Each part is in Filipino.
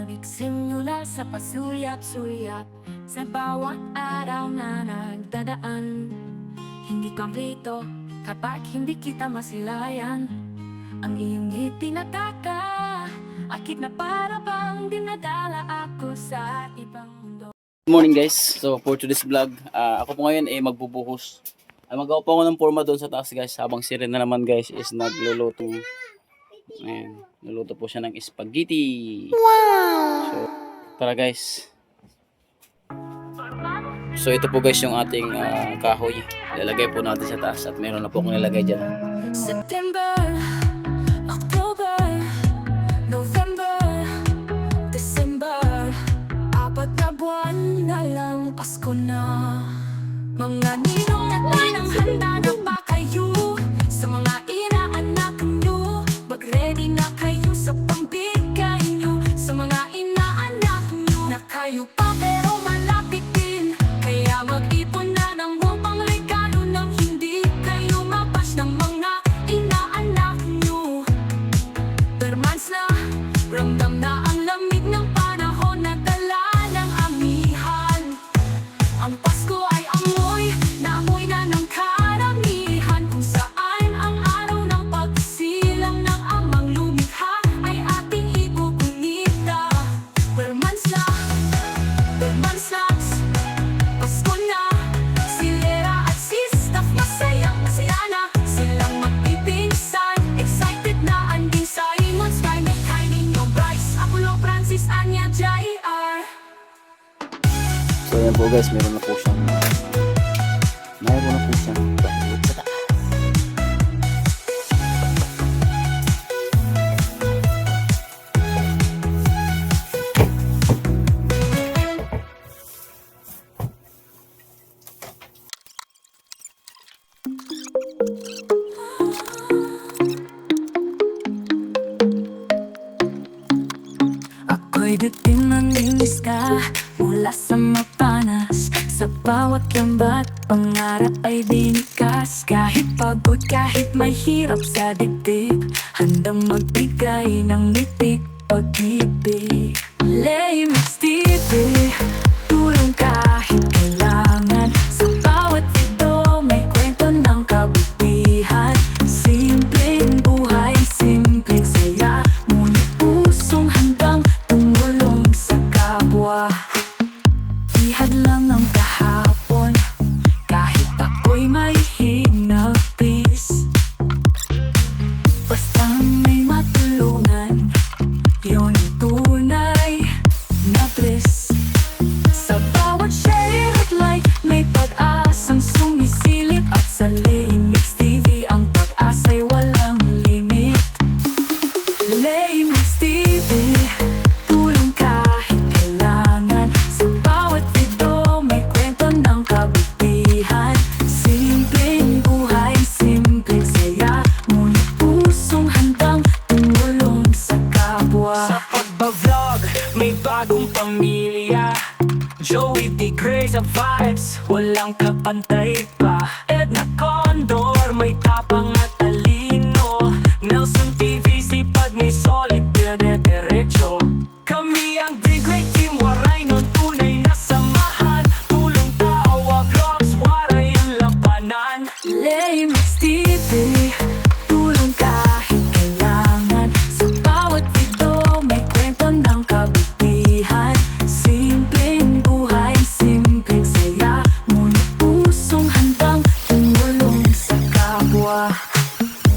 Nagsimula sa pasuyat-suyat sa bawat araw na nagdadaan. Hindi kompleto kapag hindi kita masilayan. Ang iyong ngiti nataka, akit na para bang dinadala ako sa ibang mundo. Good morning guys. So for today's vlog, ako po ngayon ay magbubuhos. Magawa po ako ng forma doon sa taas guys. Habang si Ren na naman guys is nagluluto. Ayan, nuluto po siya ng spaghetti. Wow! So tara guys. So ito po guys yung ating kahoy. Ilalagay po natin sa taas at meron na po akong nilagay dyan. September, October, November, December, 4 na buwan na lang Pasko na. Mga ninong at ninang handa na ba kayo? Sa mga inaanak nyo, mag-ready na kayo sa pambigay nyo. Sa mga inaanak nyo, na kayo pa pero malapit din. Kaya mag-ipon na ng upang regalo nang hindi kayo mapas ng mga inaanak nyo. Permans na, ramdam na ang lamig ng panahon na dala ng amihan. Ang Pasko ay amoy na ng karamihan, kung saan ang araw ng pagsilang ng amang lumikha ay ating igugunita. Permans na, Pasko na, si Lera at si Staff masayang masaya na. Silang magpipinsan, excited na andin sa Imon Sky. May Kylie, no Bryce, Apollo, Francis, Anya, J.R. So ayan po guys, meron na po siyang balot sa taas. Ako'y dating manilis ka mula sa mapanas. Sa bawat lambat, pangarap ay dinikas. Kahit pagod, kahit mahirap sa dibdib, handang magbigay ng nipik pag-ibig. Laymax TV, tulong kahit kailangan. Sa bawat ito, may kwento ng kabutihan. Simpleng buhay, simpleng saya, ngunit pusong handang tumulong sa kapwa. Ihad lang ang kahapon, kahit ako'y may hinagpis. Basta may matulungan, yun ang tunay na bliss. Sa bawat share at like, may pag-asang sumisilip. At sa Laymax TV, ang pag-asa'y walang limit. Laymax TV, tulong kahit kailangan. Sa bawat video, may kwento ng kabutihan. Simpleng buhay, simpleng saya, ngunit pusong handang tumulong sa kapwa. Sa pagbablog, may bagong pamilya. Joey D. Grace of vibes, walang kapantay pa. Edna Condor, may tapang at talino. Nelson TV, sipag may solid, dire-diretso. Kami ang The Great Team, waray nun tunay na samahan. Tulong tawa, vlogs, waray ang labanan. Laymax TV, tulong kahit kailangan. Sa bawat ito, may kwento ng kabutihan. Simpleng buhay, simpleng saya, ngunit pusong handang tumulong sa kapwa.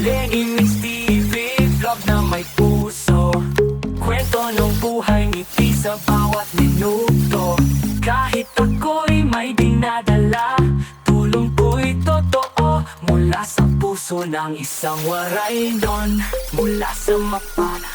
Laymax TV, vlog na may puso. Kwento ng buhay, ngiti sa bawat minuto. Kahit ako'y may dinadala, tulong ko'y totoo. Mula sa puso ng isang waray nun, mula sa mapana.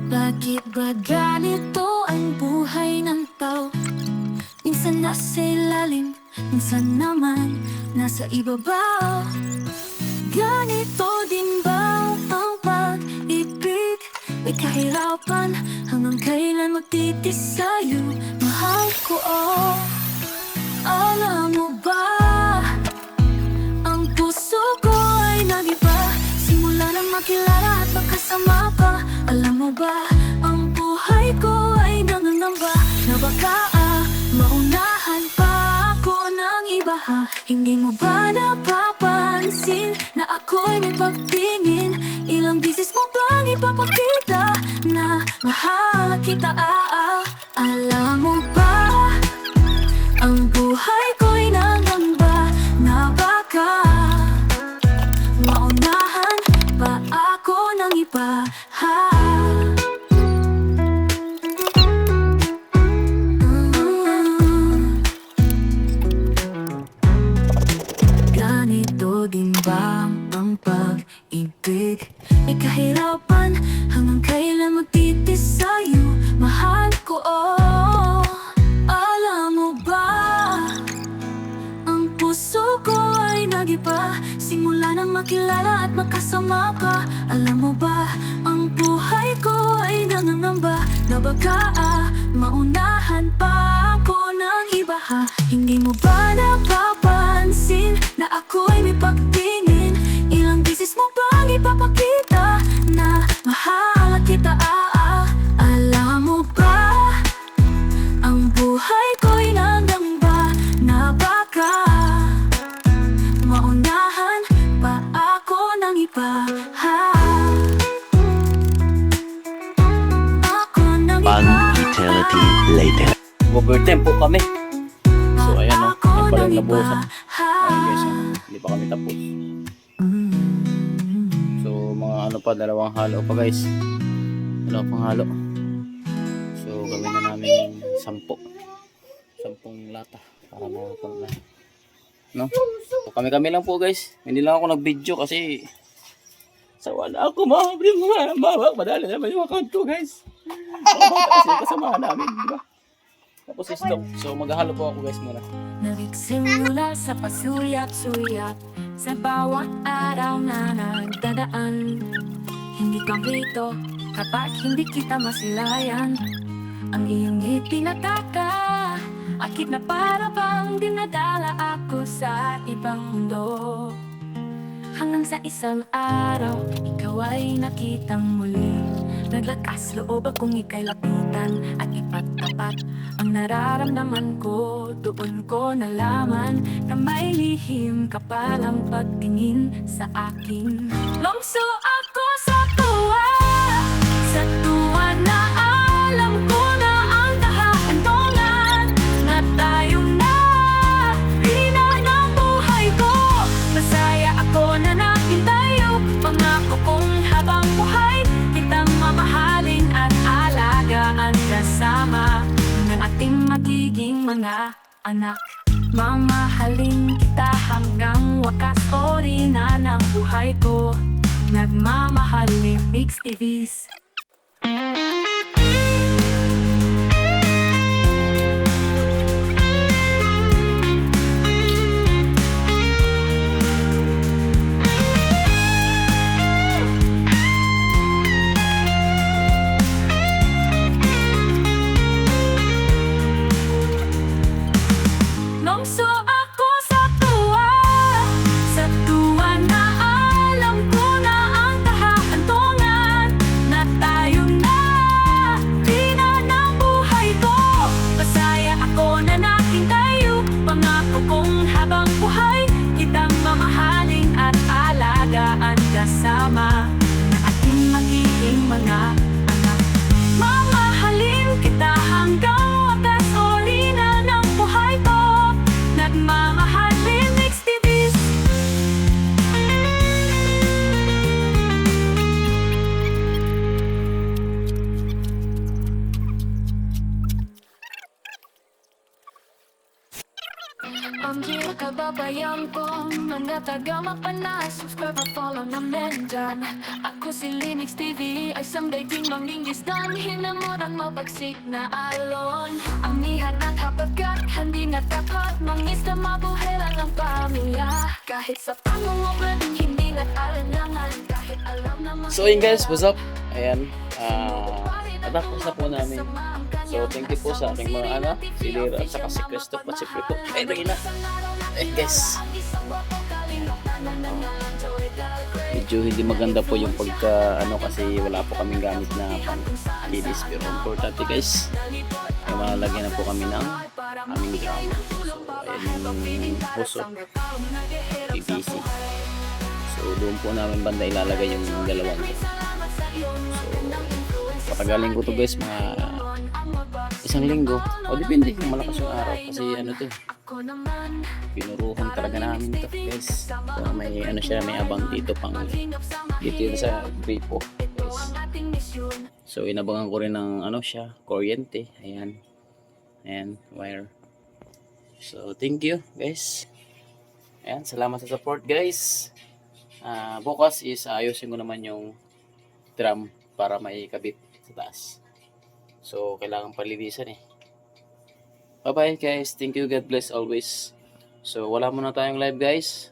Bakit ba ganito ang buhay ng tao? Minsan nasa ilalim, minsan naman nasa ibabaw. Ganito din ba ang pag nagtitis sa'yo, mahal ko, oh. Alam mo ba, ang puso ko ay nag-iba simula nang makilala at magkasama ka. Alam mo ba, ang buhay ko ay nangangamba na baka maunahan pa ako ng iba, ha? Hindi mo ba napapansin na ako'y may pagtingin? Ilang bisis mo bang ipapakita na mahal kita, Alam mo ba, ang buhay ko'y nangamba na baka maunahan pa ako ng iba, ha? Ganito din ba ang pag-ibig? May kahirapan hanggang kailan magtitis sa'yo, mahal ko, oh. Alam mo ba, ang puso ko ay nag-iba simula nang makilala at magkasama ka. Alam mo ba, ang buhay ko ay nangangamba na baka maunahan pa ako ng iba, ha? Hindi mo ba napapansin na ako'y may pagtingin? Ilang bisis mo bang ipapakita na mahal kita, Alam mo ba, ang buhay ko'y nangamba na baka maunahan pa ako ng iba, ha? Ako ng iba, One eternity later. Overtime po kami. So ayan, no, ako yan pala ng yung iba, nabuhusan. ha? Ayun guys, hindi pa kami tapos. So mga ano pa, dalawang halo pa guys. Dalawang halo. So gawin na namin 10 lata para makapag na. No? So kami lang po guys. Hindi lang ako nag-video kasi sawa na ako mga madali naman yung account ko guys. Kasi kasamahan namin, di ba? Tapos stop. So maghahalo po ako guys muna. Nagsimula sa pasuyat-suyat sa bawat araw na nagdadaan. Hindi ka rito kapag hindi kita masilayan. Ang iyong ipinataka, akit na para bang dinadala ako sa ibang mundo. Hanggang sa isang araw, ikaw ay nakitang muli. Naglakas loob akong ika'y lapitan at ipagtapat ang nararamdaman ko. Doon ko nalaman na may lihim ka palang pagtingin sa akin. Longso ako sa tuwa na alam ko na ang kahantungan na tayong nahina ng buhay ko. Masaya ako na nakitayo, pangako kong habang buhay kitang mamahalin at alagaan kasama ng ating magiging mga anak. Mamahalin kita hanggang wakas ori na ng buhay ko. Nagmamahal ni Mix TVs. Longso ako sa tuwa na alam ko na ang kahantungan na tayong nahina ng buhay ko. Masaya ako na nakitayo, pangako kong habang buhay kitang mamahalin at alagaan kasama ng ating magiging mga anak. Mamahalin kita hanggang wakas uli na ng buhay ko. Nagmamahal ni Mix TVs. Ang hirap kababayan ko, mga taga-mapanas, subscribe at follow namin dyan. Ako si Linux TV, ay someday din mangingisdan. Hinamot ang mabagsik na alon. Ang nihat ng habagat, hindi natapat. Mangista mabuhay lang ang pamilya. Kahit sa pangungubad, hindi nag-alangan. Kahit alam naman. So yun guys, what's up? Ayan. natapos na po namin. So, thank you po sa aking mga anak, si Lira at saka si Christoph at si Prito. Reyna. Guys. Medyo hindi maganda po yung pagka kasi wala po kaming gamit na pang kiddies. Pero importante guys, ay malalagyan na po kami ng aming drama. So, ayan yung puso. PVC. So, doon po namin banda ilalagay yung dalawang to. So, patagaling ko to guys, mga isang linggo. O depende kung malakas yung araw. Kasi to, pinuruhan talaga namin to guys. So, may siya, may abang dito pang dito yun sa gripo guys. So, inabangan ko rin ng siya, kuryente. Ayan. Ayan, wire. So, thank you guys. Ayan, salamat sa support guys. Bukas is ayusin ko naman yung drum para may kabit sa taas. So, kailangan palinisan eh. Bye-bye guys. Thank you. God bless always. So, wala muna tayong live guys.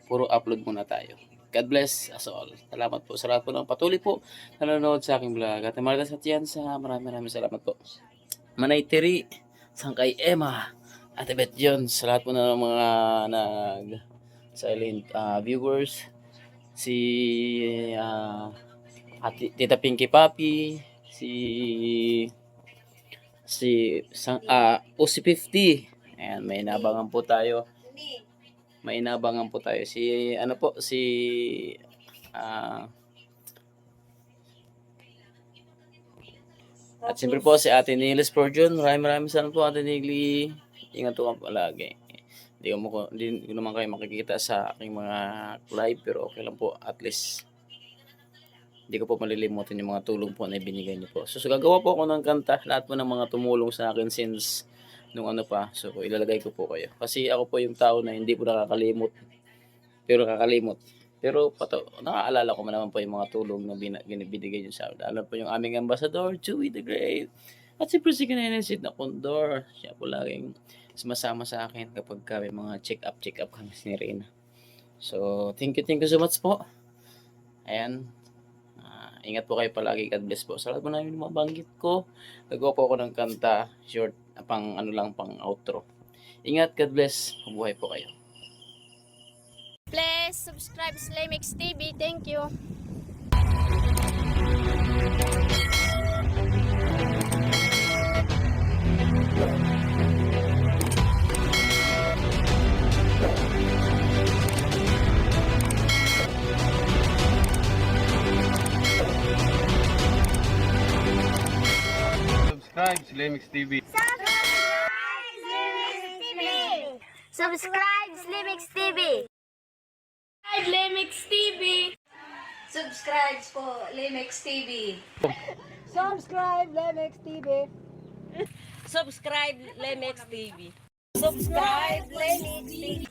Puro upload muna tayo. God bless us all. Salamat po sa lahat po ng patuloy po nanonood sa aking vlog. At Marta Satiansa, maraming salamat po. Manay Teri, Sangkay Emma, Ate Beth Jones, sa lahat po ng mga silent viewers. Si Tita Pinky Papi, si OC50. Ayan, may inabangan po tayo. Si at siyempre po si Ate Nilis Fortune. Maraming salamat po Ate Nigli. Ingat po kang palagi. Hindi ko naman kayo makikita sa aking mga live, pero okay lang po, at least hindi ko po malilimutan yung mga tulong po na ibinigay niyo po. So gagawa po ako ng kanta, lahat po ng mga tumulong sa akin since nung pa. So ilalagay ko po kayo. Kasi ako po yung tao na hindi po nakakalimot. Pero nakaalala ko naman po yung mga tulong na binibigay niyo sa akin. Alam po yung aming ambassador, Chewy the Great. At si Prisi Kinenisit na Condor. Siya po laging sumasama sa akin kapag may mga check up kami ni Reyna. So, thank you so much po. Ayan. Ingat po kayo palagi. God bless po. Sa lahat po namin mabanggit ko, gagawa po ako ng kanta, short, pang outro. Ingat, God bless. Mabuhay po kayo. Please subscribe Slimix TV. Thank you. Subscribe Slimix TV. Subscribe Slimix TV. Slimix TV. Subscribe po, Limex TV. Subscribe Lemex TV. Subscribe, Limex TV. Subscribe, Limex TV.